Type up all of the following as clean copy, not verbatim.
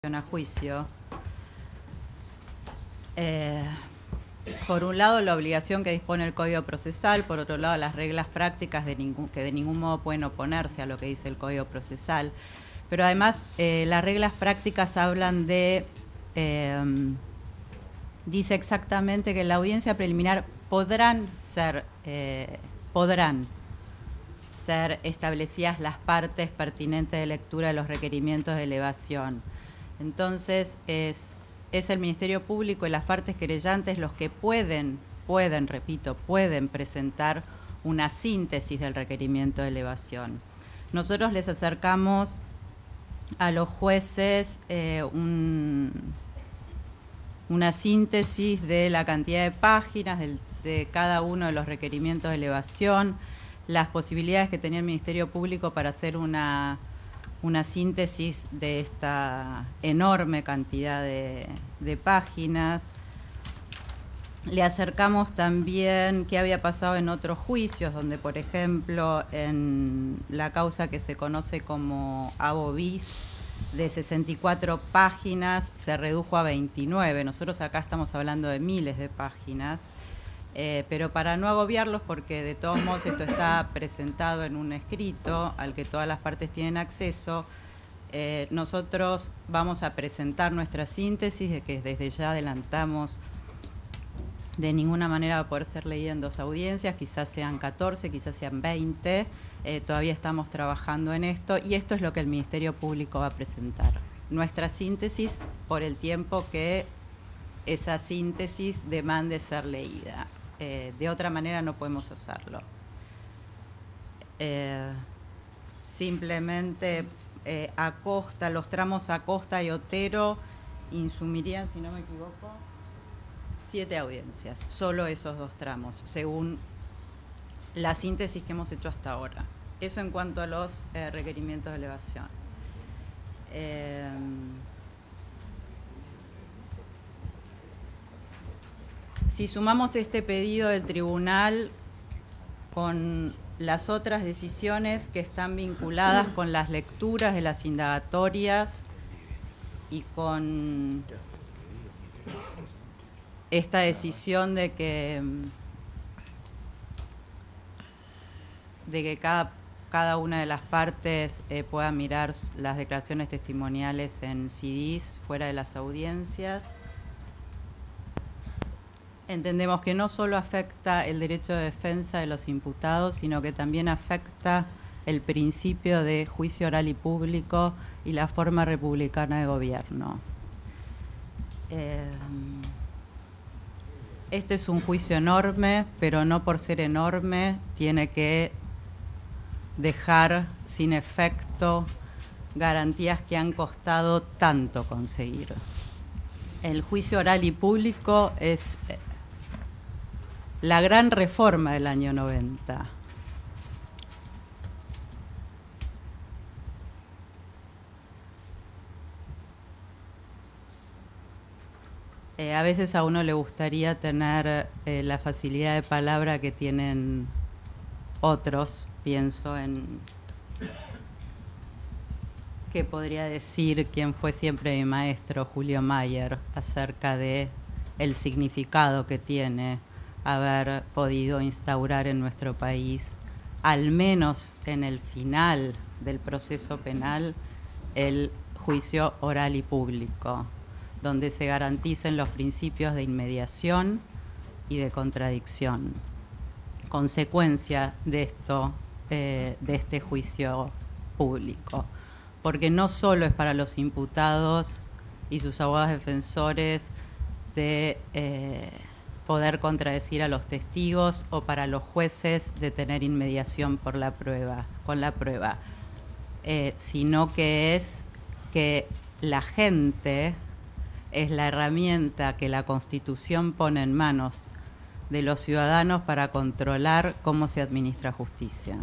a juicio. Por un lado, la obligación que dispone el Código Procesal, por otro lado, las reglas prácticas que de ningún modo pueden oponerse a lo que dice el Código Procesal. Pero además, las reglas prácticas hablan de... dice exactamente que en la audiencia preliminar podrán ser establecidas las partes pertinentes de lectura de los requerimientos de elevación. Entonces, es el Ministerio Público y las partes querellantes los que pueden presentar una síntesis del requerimiento de elevación. Nosotros les acercamos a los jueces una síntesis de la cantidad de páginas de cada uno de los requerimientos de elevación, las posibilidades que tenía el Ministerio Público para hacer una síntesis de esta enorme cantidad de páginas. Le acercamos también qué había pasado en otros juicios, donde, por ejemplo, en la causa que se conoce como Abo Bis, de 64 páginas se redujo a 29. Nosotros acá estamos hablando de miles de páginas. Pero para no agobiarlos, porque de todos modos esto está presentado en un escrito al que todas las partes tienen acceso, nosotros vamos a presentar nuestra síntesis, de que desde ya adelantamos de ninguna manera va a poder ser leída en 2 audiencias, quizás sean 14, quizás sean 20, todavía estamos trabajando en esto, y esto es lo que el Ministerio Público va a presentar. Nuestra síntesis por el tiempo que esa síntesis demande ser leída. De otra manera no podemos hacerlo. Simplemente Acosta, los tramos Acosta y Otero insumirían, si no me equivoco, 7 audiencias, solo esos 2 tramos, según la síntesis que hemos hecho hasta ahora. Eso en cuanto a los requerimientos de elevación. Si sumamos este pedido del tribunal con las otras decisiones que están vinculadas con las lecturas de las indagatorias y con esta decisión de que cada una de las partes pueda mirar las declaraciones testimoniales en CDs fuera de las audiencias, entendemos que no solo afecta el derecho de defensa de los imputados, sino que también afecta el principio de juicio oral y público y la forma republicana de gobierno. Este es un juicio enorme, pero no por ser enorme tiene que dejar sin efecto garantías que han costado tanto conseguir. El juicio oral y público es la gran reforma del año 90. A veces a uno le gustaría tener la facilidad de palabra que tienen otros. Pienso en qué podría decir quien fue siempre mi maestro, Julio Mayer, acerca de el significado que tiene haber podido instaurar en nuestro país, al menos en el final del proceso penal, el juicio oral y público, donde se garanticen los principios de inmediación y de contradicción. Consecuencia de esto, de este juicio público, porque no solo es para los imputados y sus abogados defensores de poder contradecir a los testigos o para los jueces de tener inmediación con la prueba, sino que es que la gente es la herramienta que la Constitución pone en manos de los ciudadanos para controlar cómo se administra justicia.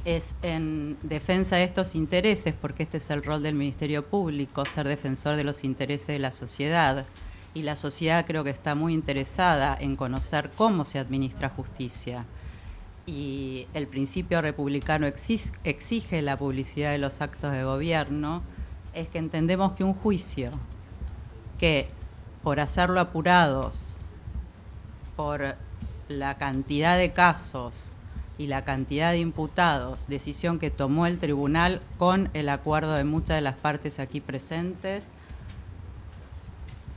Es en defensa de estos intereses, porque este es el rol del Ministerio Público, ser defensor de los intereses de la sociedad, y la sociedad creo que está muy interesada en conocer cómo se administra justicia. Y el principio republicano exige la publicidad de los actos de gobierno, es que entendemos que un juicio que, por hacerlo apurados, por la cantidad de casos y la cantidad de imputados, decisión que tomó el tribunal con el acuerdo de muchas de las partes aquí presentes,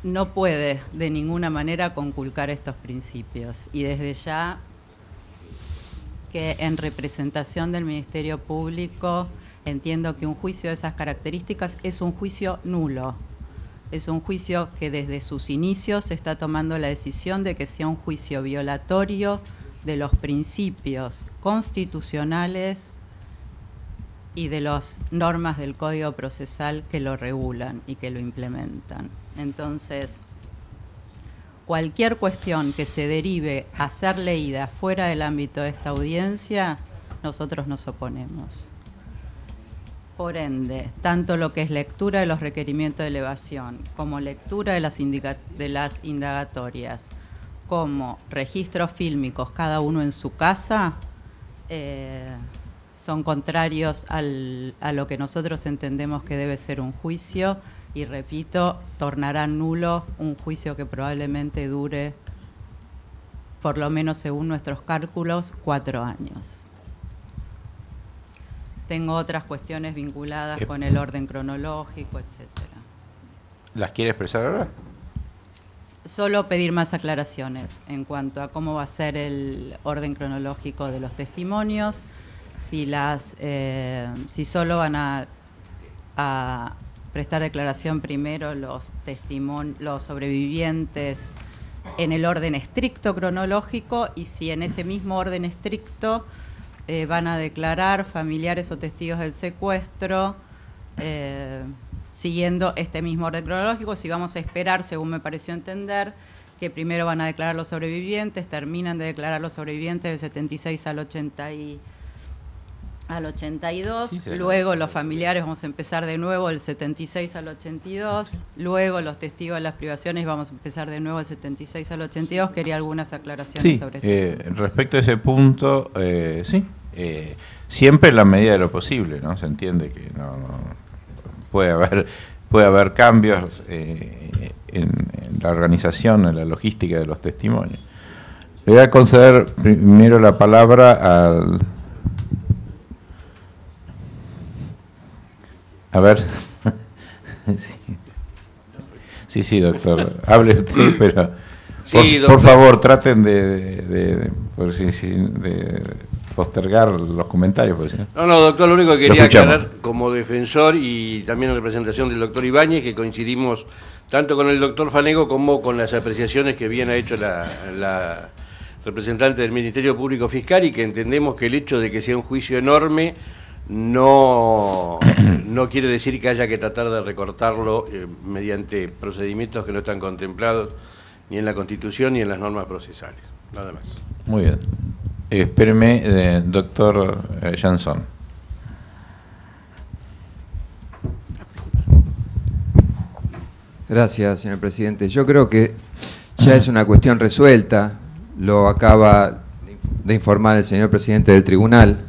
no puede de ninguna manera conculcar estos principios. Y desde ya que en representación del Ministerio Público entiendo que un juicio de esas características es un juicio nulo. Es un juicio que desde sus inicios está tomando la decisión de que sea un juicio violatorio de los principios constitucionales y de las normas del Código Procesal que lo regulan y que lo implementan. Entonces, cualquier cuestión que se derive a ser leída fuera del ámbito de esta audiencia, nosotros nos oponemos. Por ende, tanto lo que es lectura de los requerimientos de elevación, como lectura de las indagatorias, como registros fílmicos, cada uno en su casa, son contrarios a lo que nosotros entendemos que debe ser un juicio, y repito, tornarán nulo un juicio que probablemente dure, por lo menos según nuestros cálculos, 4 años. Tengo otras cuestiones vinculadas con el orden cronológico, etcétera. ¿Las quiere expresar ahora? Solo pedir más aclaraciones en cuanto a cómo va a ser el orden cronológico de los testimonios, si solo van a prestar declaración primero los sobrevivientes en el orden estricto cronológico, y si en ese mismo orden estricto van a declarar familiares o testigos del secuestro siguiendo este mismo orden cronológico, si vamos a esperar, según me pareció entender, que primero van a declarar los sobrevivientes, terminan de declarar los sobrevivientes del 76 al 82, sí, luego los familiares vamos a empezar de nuevo del 76 al 82, luego los testigos de las privaciones vamos a empezar de nuevo del 76 al 82. Quería algunas aclaraciones sobre esto. Respecto a ese punto, sí, siempre en la medida de lo posible, ¿no? Se entiende que no puede haber cambios en la organización, en la logística de los testimonios. Le voy a conceder primero la palabra al... A ver. Sí, doctor. Hable usted, pero sí, por favor, traten de postergar los comentarios. Porque, ¿sí? No, doctor, lo único que quería aclarar como defensor y también en representación del doctor Ibáñez, que coincidimos tanto con el doctor Fanego como con las apreciaciones que bien ha hecho la representante del Ministerio Público Fiscal, y que entendemos que el hecho de que sea un juicio enorme no quiere decir que haya que tratar de recortarlo mediante procedimientos que no están contemplados ni en la Constitución ni en las normas procesales. Nada más. Muy bien. Espéreme, doctor Jansson. Gracias, señor presidente. Yo creo que ya es una cuestión resuelta. Lo acaba de informar el señor presidente del tribunal.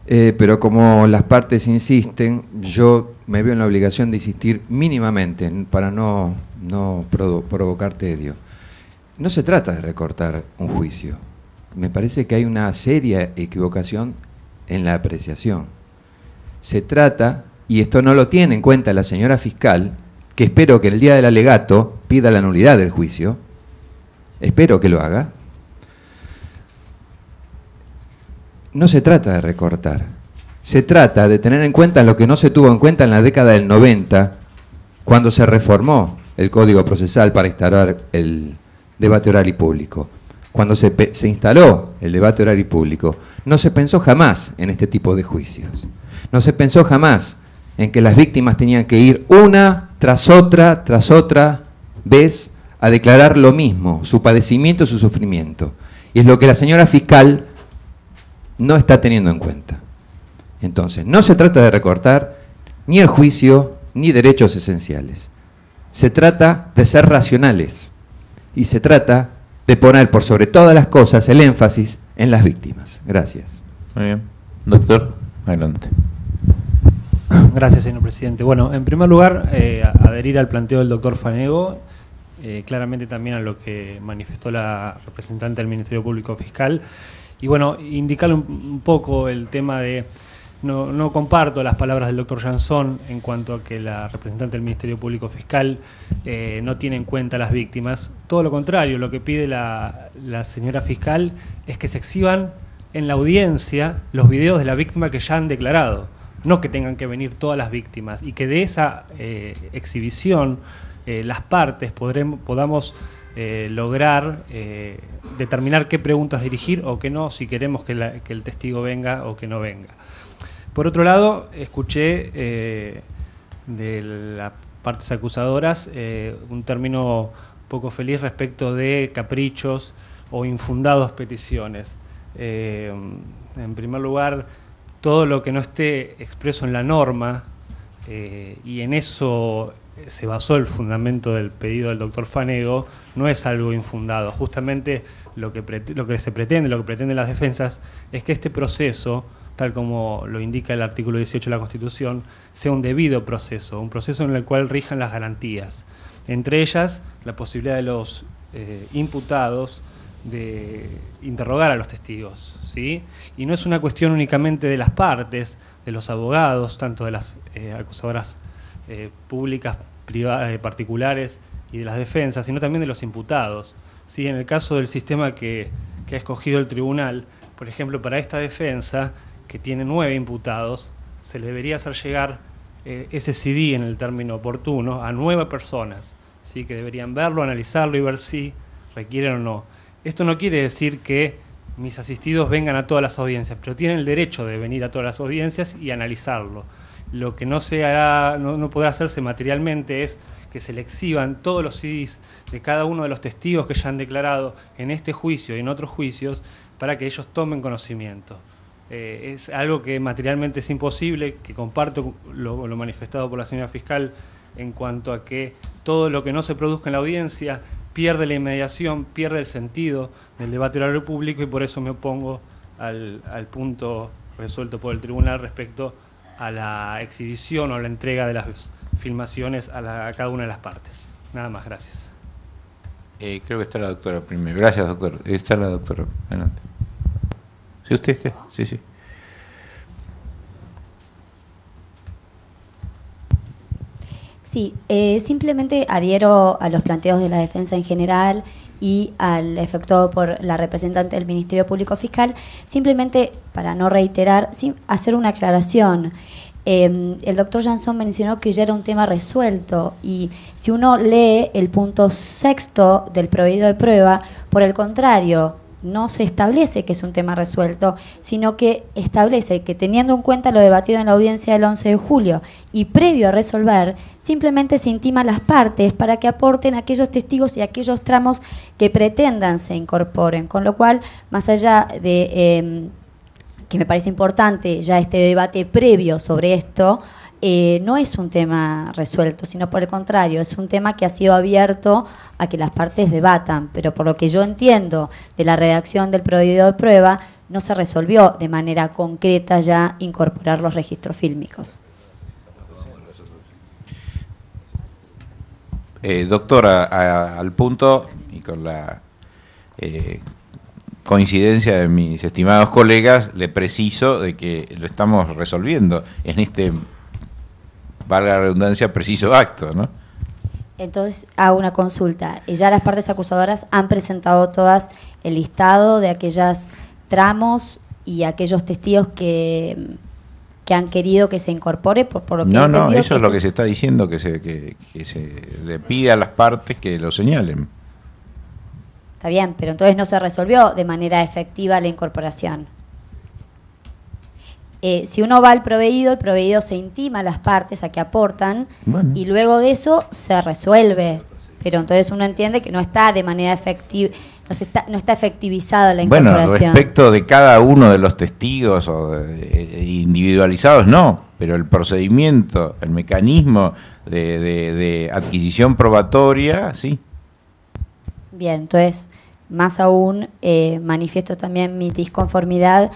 Pero como las partes insisten, yo me veo en la obligación de insistir mínimamente para no provocar tedio. No se trata de recortar un juicio. Me parece que hay una seria equivocación en la apreciación. Se trata, y esto no lo tiene en cuenta la señora fiscal, que espero que el día del alegato pida la nulidad del juicio, espero que lo haga. No se trata de recortar, se trata de tener en cuenta lo que no se tuvo en cuenta en la década del 90, cuando se reformó el Código Procesal para instalar el debate oral y público. Cuando se instaló el debate oral y público, no se pensó jamás en este tipo de juicios. No se pensó jamás en que las víctimas tenían que ir una tras otra vez a declarar lo mismo, su padecimiento, su sufrimiento. Y es lo que la señora fiscal no está teniendo en cuenta. Entonces, no se trata de recortar ni el juicio ni derechos esenciales. Se trata de ser racionales y se trata de poner por sobre todas las cosas el énfasis en las víctimas. Gracias. Muy bien. Doctor, adelante. Gracias, señor presidente. Bueno, en primer lugar, adherir al planteo del doctor Fanego, claramente también a lo que manifestó la representante del Ministerio Público Fiscal. Y bueno, indicarle un poco el tema de... No comparto las palabras del doctor Jansson en cuanto a que la representante del Ministerio Público Fiscal no tiene en cuenta a las víctimas. Todo lo contrario, lo que pide la señora fiscal es que se exhiban en la audiencia los videos de la víctima que ya han declarado, no que tengan que venir todas las víctimas, y que de esa exhibición las partes podamos lograr determinar qué preguntas dirigir o qué no, si queremos que el testigo venga o que no venga. Por otro lado, escuché de las partes acusadoras un término poco feliz respecto de caprichos o infundados peticiones. En primer lugar, todo lo que no esté expreso en la norma, y en eso se basó el fundamento del pedido del doctor Fanego, no es algo infundado. Justamente lo que se pretende, lo que pretenden las defensas, es que este proceso, tal como lo indica el artículo 18 de la Constitución, sea un debido proceso, un proceso en el cual rijan las garantías, entre ellas la posibilidad de los imputados de interrogar a los testigos, ¿sí? Y no es una cuestión únicamente de las partes, de los abogados, tanto de las acusadoras públicas, privadas, particulares y de las defensas, sino también de los imputados, ¿sí? En el caso del sistema que ha escogido el tribunal, por ejemplo, para esta defensa, que tiene 9 imputados, se le debería hacer llegar ese CD en el término oportuno a 9 personas, ¿sí? Que deberían verlo, analizarlo y ver si requieren o no. Esto no quiere decir que mis asistidos vengan a todas las audiencias, pero tienen el derecho de venir a todas las audiencias y analizarlo. Lo que no se hará, no podrá hacerse materialmente es que se le exhiban todos los CDs de cada uno de los testigos que ya han declarado en este juicio y en otros juicios para que ellos tomen conocimiento. Es algo que materialmente es imposible, que comparto lo manifestado por la señora fiscal en cuanto a que todo lo que no se produzca en la audiencia pierde la inmediación, pierde el sentido del debate oral público, y por eso me opongo al punto resuelto por el tribunal respecto a la exhibición o la entrega de las filmaciones a cada una de las partes. Nada más, gracias. Creo que está la doctora primero. Gracias, doctor. Está la doctora. Adelante. ¿Sí usted está? Sí, sí. Sí, simplemente adhiero a los planteos de la defensa en general y al efectuado por la representante del Ministerio Público Fiscal, simplemente para no reiterar, hacer una aclaración. El doctor Jansson mencionó que ya era un tema resuelto, y si uno lee el punto 6º del prohibido de prueba, por el contrario, no se establece que es un tema resuelto, sino que establece que, teniendo en cuenta lo debatido en la audiencia del 11 de julio y previo a resolver, simplemente se intima a las partes para que aporten aquellos testigos y aquellos tramos que pretendan se incorporen, con lo cual, más allá de que me parece importante ya este debate previo sobre esto, no es un tema resuelto, sino por el contrario, es un tema que ha sido abierto a que las partes debatan, pero por lo que yo entiendo de la redacción del prohibido de prueba, no se resolvió de manera concreta ya incorporar los registros fílmicos. Doctora, al punto y con la coincidencia de mis estimados colegas, le preciso de que lo estamos resolviendo en este, valga la redundancia, preciso acto, ¿no? Entonces hago una consulta. Ya las partes acusadoras han presentado todas el listado de aquellos tramos y aquellos testigos que han querido que se incorpore, por lo que no, eso es lo que se está diciendo, que se le pide a las partes que lo señalen. Está bien, pero entonces no se resolvió de manera efectiva la incorporación. Si uno va al proveído, el proveído se intima a las partes a que aportan, bueno, y luego de eso se resuelve. Pero entonces uno entiende que no está de manera efectiva, no está efectivizada la incorporación. Bueno, respecto de cada uno de los testigos o individualizados, no, pero el procedimiento, el mecanismo de adquisición probatoria, sí. Bien, entonces, más aún, manifiesto también mi disconformidad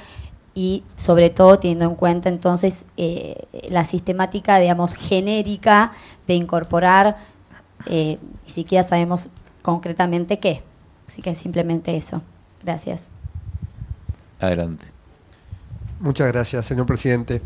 y sobre todo teniendo en cuenta entonces la sistemática, digamos, genérica de incorporar, ni siquiera sabemos concretamente qué. Así que simplemente eso. Gracias. Adelante. Muchas gracias, señor presidente.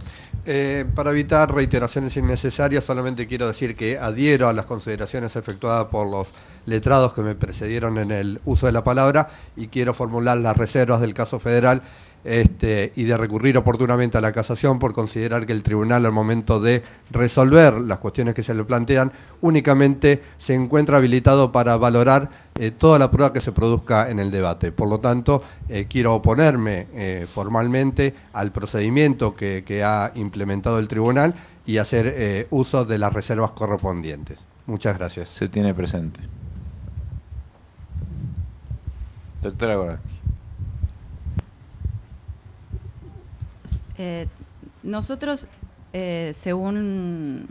Para evitar reiteraciones innecesarias, solamente quiero decir que adhiero a las consideraciones efectuadas por los letrados que me precedieron en el uso de la palabra y quiero formular las reservas del caso federal y de recurrir oportunamente a la casación por considerar que el tribunal al momento de resolver las cuestiones que se le plantean únicamente se encuentra habilitado para valorar toda la prueba que se produzca en el debate. Por lo tanto, quiero oponerme formalmente al procedimiento que ha implementado el tribunal y hacer uso de las reservas correspondientes. Muchas gracias. Se tiene presente. Doctora Goransky. Nosotros, según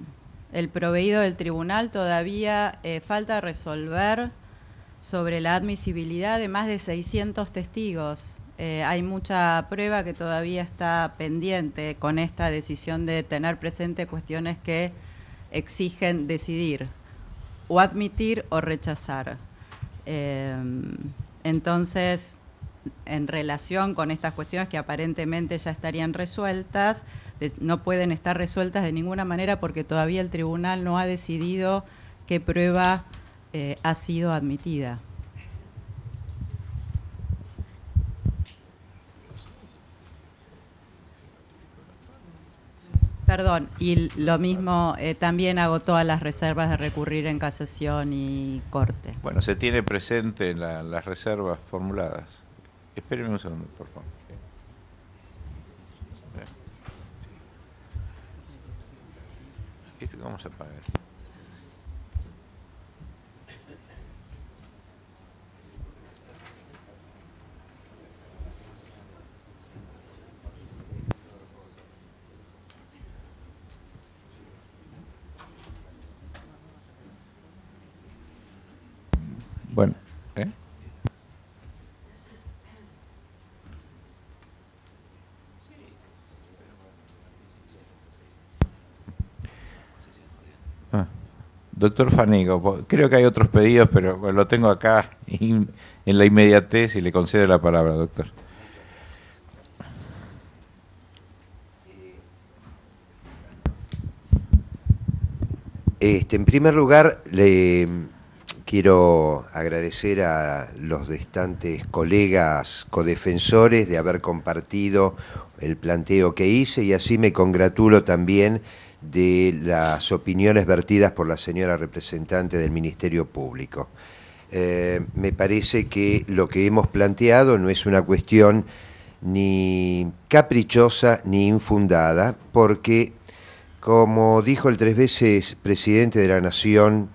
el proveído del tribunal, todavía falta resolver sobre la admisibilidad de más de 600 testigos. Hay mucha prueba que todavía está pendiente con esta decisión de tener presente cuestiones que exigen decidir o admitir o rechazar. Entonces, en relación con estas cuestiones que aparentemente ya estarían resueltas, no pueden estar resueltas de ninguna manera porque todavía el tribunal no ha decidido qué prueba ha sido admitida. Perdón, y lo mismo también agotó a las reservas de recurrir en casación y corte. Bueno, se tiene presente las reservas formuladas. Espéreme un segundo, por favor. ¿Esto cómo se apaga? Bueno, Doctor Fanego, creo que hay otros pedidos, pero bueno, lo tengo acá en la inmediatez y le concedo la palabra, doctor. En primer lugar, le quiero agradecer a los restantes colegas codefensores de haber compartido el planteo que hice y así me congratulo también de las opiniones vertidas por la señora representante del Ministerio Público. Me parece que lo que hemos planteado no es una cuestión ni caprichosa ni infundada, porque, como dijo el 3 veces presidente de la Nación,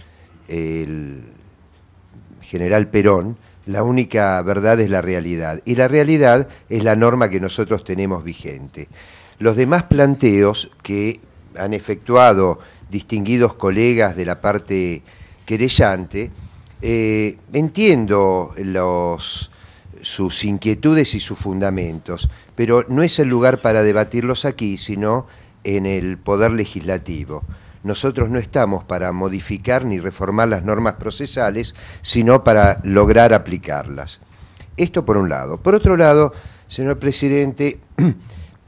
el general Perón, la única verdad es la realidad, y la realidad es la norma que nosotros tenemos vigente. Los demás planteos que han efectuado distinguidos colegas de la parte querellante, entiendo sus inquietudes y sus fundamentos, pero no es el lugar para debatirlos aquí, sino en el Poder Legislativo. Nosotros no estamos para modificar ni reformar las normas procesales, sino para lograr aplicarlas. Esto por un lado. Por otro lado, señor presidente,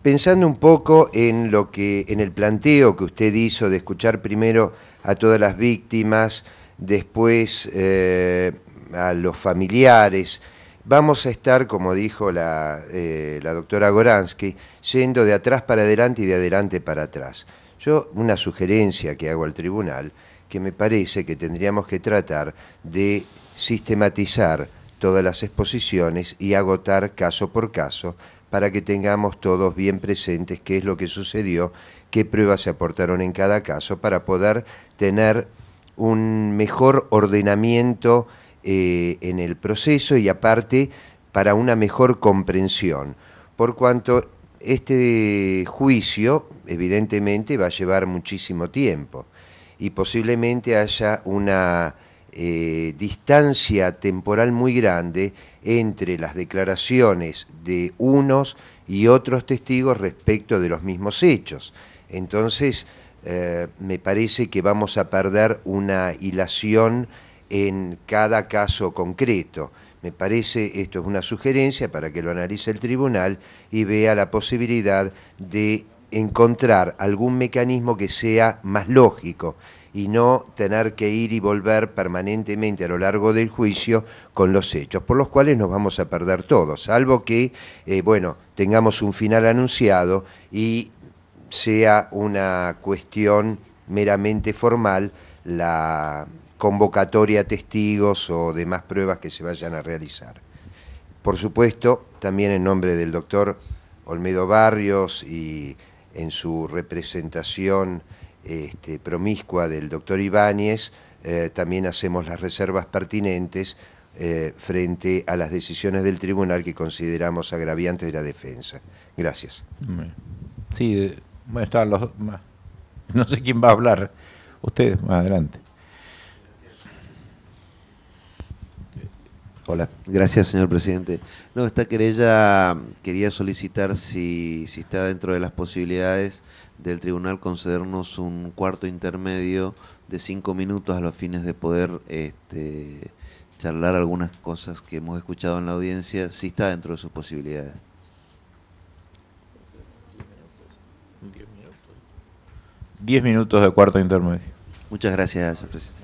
pensando un poco en el planteo que usted hizo de escuchar primero a todas las víctimas, después a los familiares, vamos a estar, como dijo la doctora Goransky, yendo de atrás para adelante y de adelante para atrás. Yo, una sugerencia que hago al tribunal, que me parece que tendríamos que tratar de sistematizar todas las exposiciones y agotar caso por caso, para que tengamos todos bien presentes qué es lo que sucedió, qué pruebas se aportaron en cada caso, para poder tener un mejor ordenamiento en el proceso y aparte para una mejor comprensión, por cuanto este juicio evidentemente va a llevar muchísimo tiempo y posiblemente haya una distancia temporal muy grande entre las declaraciones de unos y otros testigos respecto de los mismos hechos. Entonces, me parece que vamos a perder una hilación en cada caso concreto. Me parece, esto es una sugerencia para que lo analice el tribunal y vea la posibilidad de encontrar algún mecanismo que sea más lógico y no tener que ir y volver permanentemente a lo largo del juicio con los hechos, por los cuales nos vamos a perder todos, salvo que, bueno, tengamos un final anunciado y sea una cuestión meramente formal la convocatoria a testigos o demás pruebas que se vayan a realizar. Por supuesto, también en nombre del doctor Olmedo Barrios y en su representación promiscua del doctor Ibáñez, también hacemos las reservas pertinentes frente a las decisiones del tribunal que consideramos agraviantes de la defensa. Gracias. Sí, bueno, estaban los... No sé quién va a hablar. Ustedes, más adelante. Hola, gracias señor presidente. No, esta querella quería solicitar si está dentro de las posibilidades del tribunal concedernos un cuarto intermedio de 5 minutos a los fines de poder charlar algunas cosas que hemos escuchado en la audiencia, si está dentro de sus posibilidades. 10 minutos de cuarto intermedio. Muchas gracias, señor presidente.